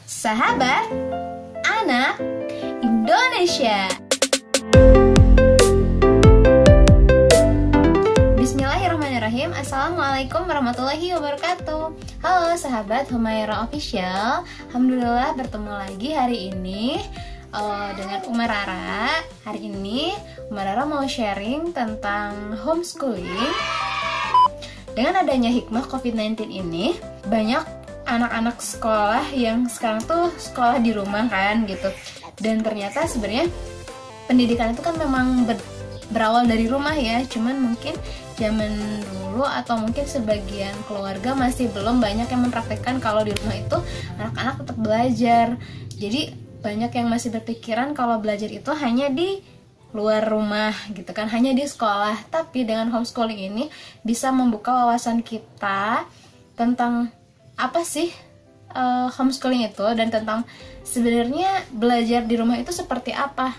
Sahabat Anak Indonesia. Bismillahirrahmanirrahim. Assalamualaikum warahmatullahi wabarakatuh. Halo sahabat Humaira Official. Alhamdulillah bertemu lagi hari ini dengan Uma Rara. Hari ini Uma Rara mau sharing tentang homeschooling. Dengan adanya hikmah COVID-19 ini, banyak anak-anak sekolah yang sekarang tuh sekolah di rumah kan gitu. Dan ternyata sebenarnya pendidikan itu kan memang berawal dari rumah ya. Cuman mungkin zaman dulu atau mungkin sebagian keluarga masih belum banyak yang mempraktekkan kalau di rumah itu anak-anak tetap belajar. Jadi banyak yang masih berpikiran kalau belajar itu hanya di luar rumah gitu kan, hanya di sekolah. Tapi dengan homeschooling ini bisa membuka wawasan kita tentang apa sih homeschooling itu dan tentang sebenarnya belajar di rumah itu seperti apa.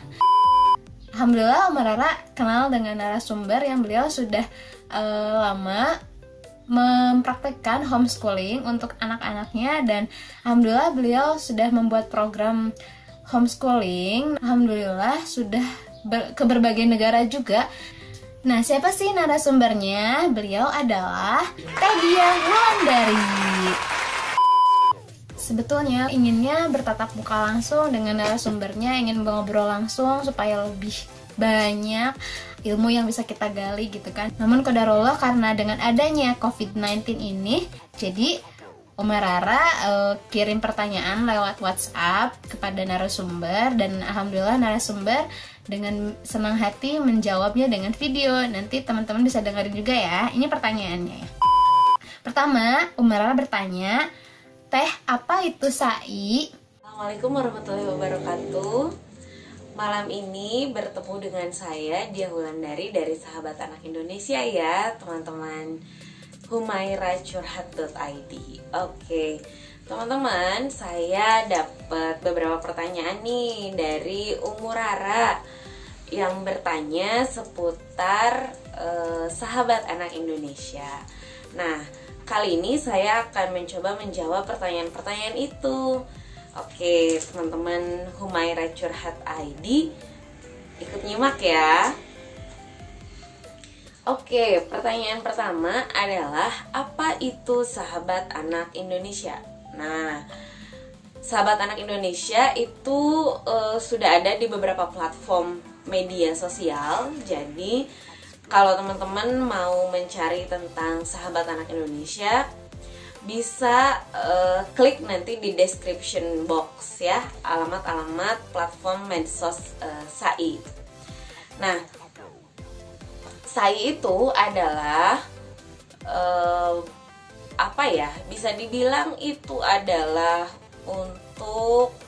Alhamdulillah Uma Rara kenal dengan narasumber yang beliau sudah lama mempraktekkan homeschooling untuk anak-anaknya, dan alhamdulillah beliau sudah membuat program homeschooling. Alhamdulillah sudah ke berbagai negara juga. Nah, siapa sih narasumbernya? Beliau adalah Teh Diah Wulandari. Sebetulnya inginnya bertatap muka langsung dengan narasumbernya, ingin ngobrol langsung supaya lebih banyak ilmu yang bisa kita gali gitu kan. Namun qadarullah karena dengan adanya COVID-19 ini, jadi Uma Rara kirim pertanyaan lewat WhatsApp kepada narasumber, dan alhamdulillah narasumber dengan senang hati menjawabnya dengan video. Nanti teman-teman bisa dengerin juga ya. Ini pertanyaannya. Pertama, Uma Rara bertanya, Teh, apa itu SAI? Assalamualaikum warahmatullahi wabarakatuh. Malam ini bertemu dengan saya Diah Wulandari dari Sahabat Anak Indonesia ya, teman-teman humairacurhat.id. Oke, teman-teman, saya dapat beberapa pertanyaan nih dari Umu Rara yang bertanya seputar Sahabat Anak Indonesia. Nah, kali ini saya akan mencoba menjawab pertanyaan-pertanyaan itu. Oke, teman-teman humairacurhat.id, ikut nyimak ya. Oke, pertanyaan pertama adalah apa itu Sahabat Anak Indonesia? Nah, Sahabat Anak Indonesia itu sudah ada di beberapa platform media sosial. Jadi, kalau teman-teman mau mencari tentang Sahabat Anak Indonesia, bisa klik nanti di description box ya, alamat-alamat platform medsos SAI. Nah, SAI itu adalah apa ya? Bisa dibilang itu adalah untuk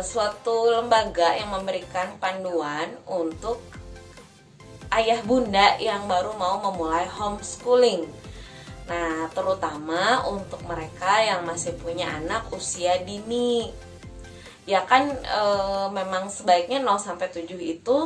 suatu lembaga yang memberikan panduan untuk ayah bunda yang baru mau memulai homeschooling. Nah, terutama untuk mereka yang masih punya anak usia dini. Ya kan memang sebaiknya 0-7 itu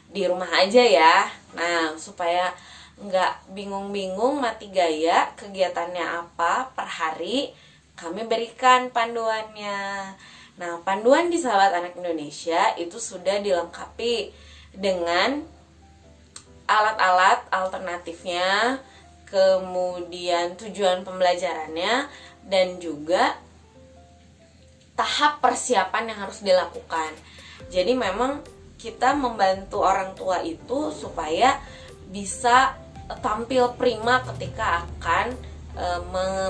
di rumah aja ya. Nah, supaya nggak bingung-bingung mati gaya kegiatannya apa per hari, kami berikan panduannya. Nah, panduan di Sahabat Anak Indonesia itu sudah dilengkapi dengan alat-alat alternatifnya, kemudian tujuan pembelajarannya, dan juga tahap persiapan yang harus dilakukan. Jadi memang kita membantu orang tua itu supaya bisa tampil prima ketika akan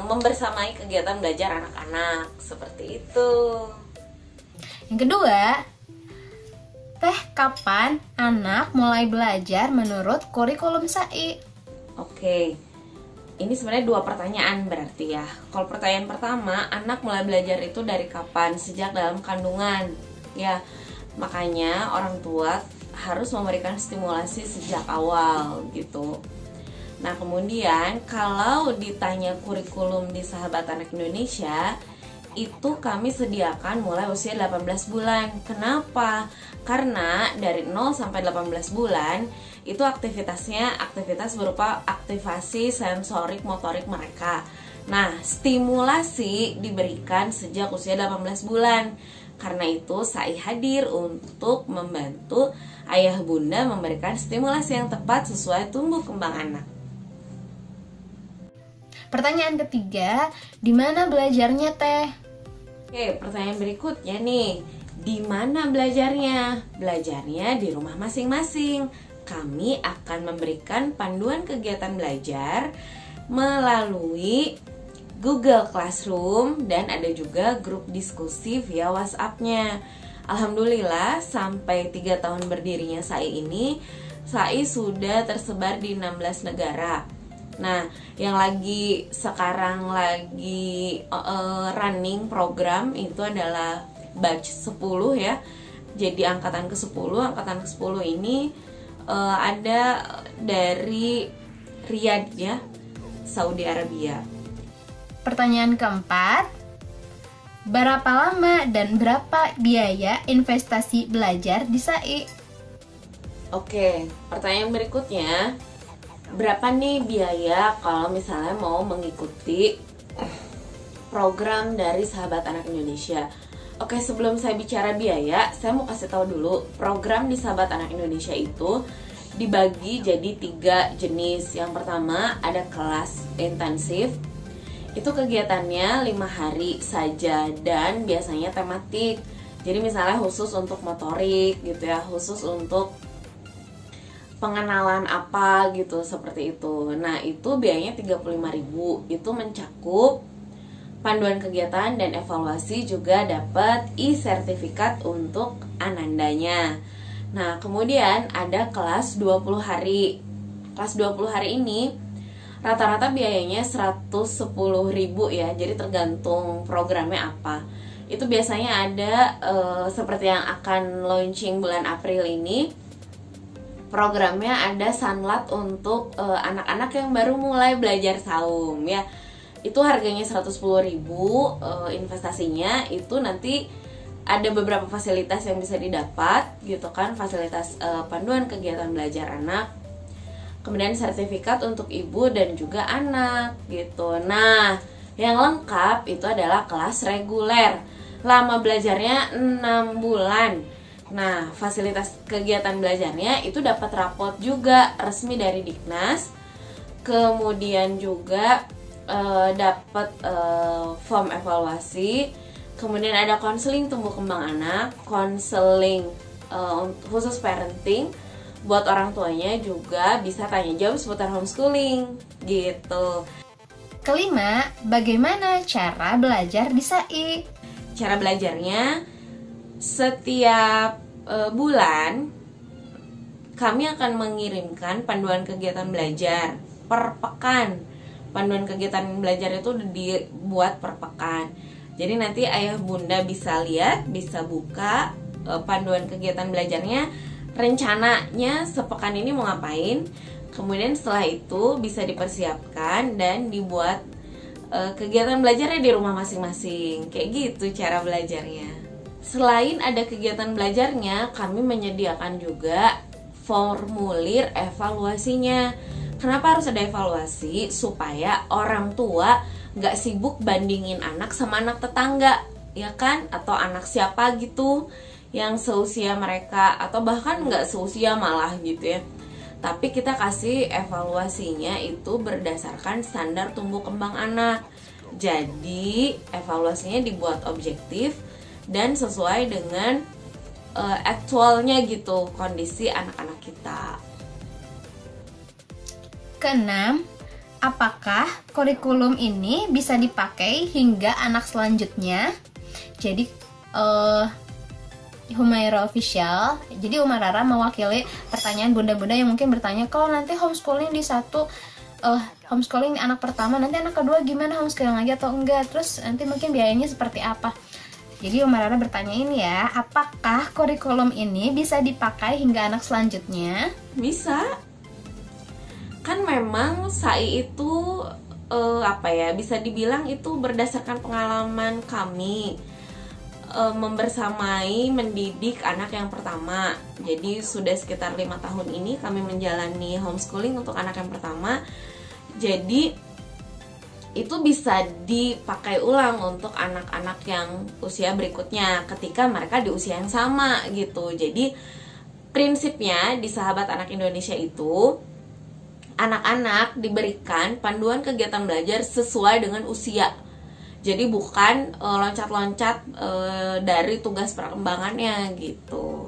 membersamai kegiatan belajar anak-anak, seperti itu. Yang kedua, Teh, kapan anak mulai belajar menurut kurikulum SAI? Oke, ini sebenarnya 2 pertanyaan berarti ya. Kalau pertanyaan pertama, anak mulai belajar itu dari kapan? Sejak dalam kandungan ya. Makanya orang tua harus memberikan stimulasi sejak awal gitu. Nah, kemudian kalau ditanya kurikulum di Sahabat Anak Indonesia, itu kami sediakan mulai usia 18 bulan. Kenapa? Karena dari 0 sampai 18 bulan itu aktivitasnya aktivitas berupa aktivasi sensorik motorik mereka. Nah, stimulasi diberikan sejak usia 18 bulan. Karena itu, Sai hadir untuk membantu ayah bunda memberikan stimulasi yang tepat sesuai tumbuh kembang anak. Pertanyaan ketiga, di mana belajarnya Teh? Oke, pertanyaan berikutnya nih. Di mana belajarnya? Belajarnya di rumah masing-masing. Kami akan memberikan panduan kegiatan belajar melalui Google Classroom dan ada juga grup diskusi via WhatsApp-nya. Alhamdulillah sampai 3 tahun berdirinya Sai ini, Sai sudah tersebar di 16 negara. Nah, yang sekarang lagi running program itu adalah batch 10 ya. Jadi angkatan ke-10 ini ada dari Riyadh ya, Saudi Arabia. Pertanyaan keempat, berapa lama dan berapa biaya investasi belajar di SAI? Oke, pertanyaan berikutnya, berapa nih biaya kalau misalnya mau mengikuti program dari Sahabat Anak Indonesia? Oke, sebelum saya bicara biaya, saya mau kasih tahu dulu, program di Sahabat Anak Indonesia itu dibagi jadi 3 jenis. Yang pertama ada kelas intensif. Itu kegiatannya 5 hari saja dan biasanya tematik. Jadi misalnya khusus untuk motorik gitu ya, khusus untuk pengenalan apa gitu, seperti itu. Nah, itu biayanya 35.000. Itu mencakup panduan kegiatan dan evaluasi, juga dapat e-sertifikat untuk anandanya. Nah, kemudian ada kelas 20 hari. Kelas 20 hari ini rata-rata biayanya 110.000 ya. Jadi tergantung programnya apa. Itu biasanya ada seperti yang akan launching bulan April ini. Programnya ada Sanlat untuk anak-anak yang baru mulai belajar saum ya. Itu harganya 110.000 investasinya. Itu nanti ada beberapa fasilitas yang bisa didapat gitu kan, fasilitas panduan kegiatan belajar anak, kemudian sertifikat untuk ibu dan juga anak gitu. Nah, yang lengkap itu adalah kelas reguler. Lama belajarnya 6 bulan. Nah, fasilitas kegiatan belajarnya itu dapat rapot juga resmi dari Diknas. Kemudian juga dapat form evaluasi. Kemudian ada konseling tumbuh kembang anak, konseling khusus parenting. Buat orang tuanya juga bisa tanya jawab seputar homeschooling gitu. Kelima, bagaimana cara belajar di SAI? Cara belajarnya setiap bulan kami akan mengirimkan panduan kegiatan belajar per pekan. Panduan kegiatan belajar itu dibuat per pekan. Jadi nanti ayah bunda bisa lihat, bisa buka panduan kegiatan belajarnya. Rencananya sepekan ini mau ngapain, kemudian setelah itu bisa dipersiapkan dan dibuat kegiatan belajarnya di rumah masing-masing. Kayak gitu cara belajarnya. Selain ada kegiatan belajarnya, kami menyediakan juga formulir evaluasinya. Kenapa harus ada evaluasi? Supaya orang tua gak sibuk bandingin anak sama anak tetangga, ya kan? Atau anak siapa gitu yang seusia mereka, atau bahkan nggak seusia malah gitu ya. Tapi kita kasih evaluasinya itu berdasarkan standar tumbuh kembang anak. Jadi evaluasinya dibuat objektif dan sesuai dengan aktualnya gitu, kondisi anak-anak kita. Keenam, apakah kurikulum ini bisa dipakai hingga anak selanjutnya? Jadi Humaira Official, jadi Umarara mewakili pertanyaan bunda-bunda yang mungkin bertanya, kalau nanti homeschooling di homeschooling anak pertama, nanti anak kedua gimana, homeschooling lagi atau enggak, terus nanti mungkin biayanya seperti apa. Jadi Umarara bertanya ini ya, apakah kurikulum ini bisa dipakai hingga anak selanjutnya? Bisa. Kan memang SAI itu bisa dibilang itu berdasarkan pengalaman kami membersamai mendidik anak yang pertama. Jadi sudah sekitar 5 tahun ini kami menjalani homeschooling untuk anak yang pertama. Jadi itu bisa dipakai ulang untuk anak-anak yang usia berikutnya ketika mereka di usia yang sama gitu. Jadi prinsipnya di Sahabat Anak Indonesia itu anak-anak diberikan panduan kegiatan belajar sesuai dengan usia. Jadi bukan loncat-loncat dari tugas perkembangannya gitu.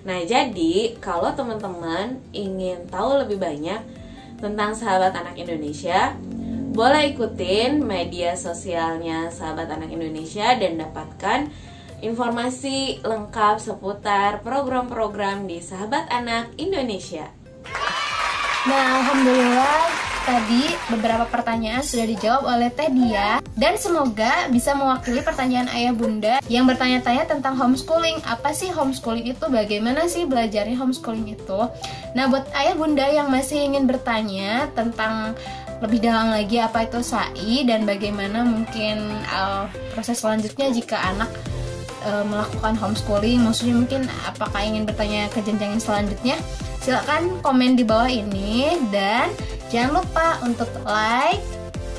Nah, jadi kalau teman-teman ingin tahu lebih banyak tentang Sahabat Anak Indonesia, boleh ikutin media sosialnya Sahabat Anak Indonesia dan dapatkan informasi lengkap seputar program-program di Sahabat Anak Indonesia. Nah, alhamdulillah tadi beberapa pertanyaan sudah dijawab oleh Teh Dia, dan semoga bisa mewakili pertanyaan ayah bunda yang bertanya-tanya tentang homeschooling. Apa sih homeschooling itu? Bagaimana sih belajarnya homeschooling itu? Nah, buat ayah bunda yang masih ingin bertanya tentang lebih dalam lagi apa itu SAI dan bagaimana mungkin proses selanjutnya jika anak melakukan homeschooling, maksudnya mungkin apakah ingin bertanya ke jenjang yang selanjutnya, silakan komen di bawah ini, dan jangan lupa untuk like,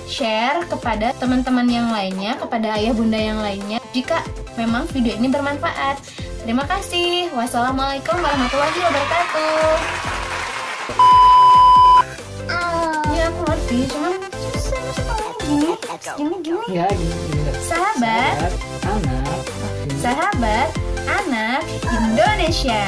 share kepada teman-teman yang lainnya, kepada ayah bunda yang lainnya jika memang video ini bermanfaat. Terima kasih. Wassalamualaikum warahmatullahi wabarakatuh. Ya aku ngerti, cuma susah gini. Ya, gini. Sahabat Anak Sahabat Anak Indonesia.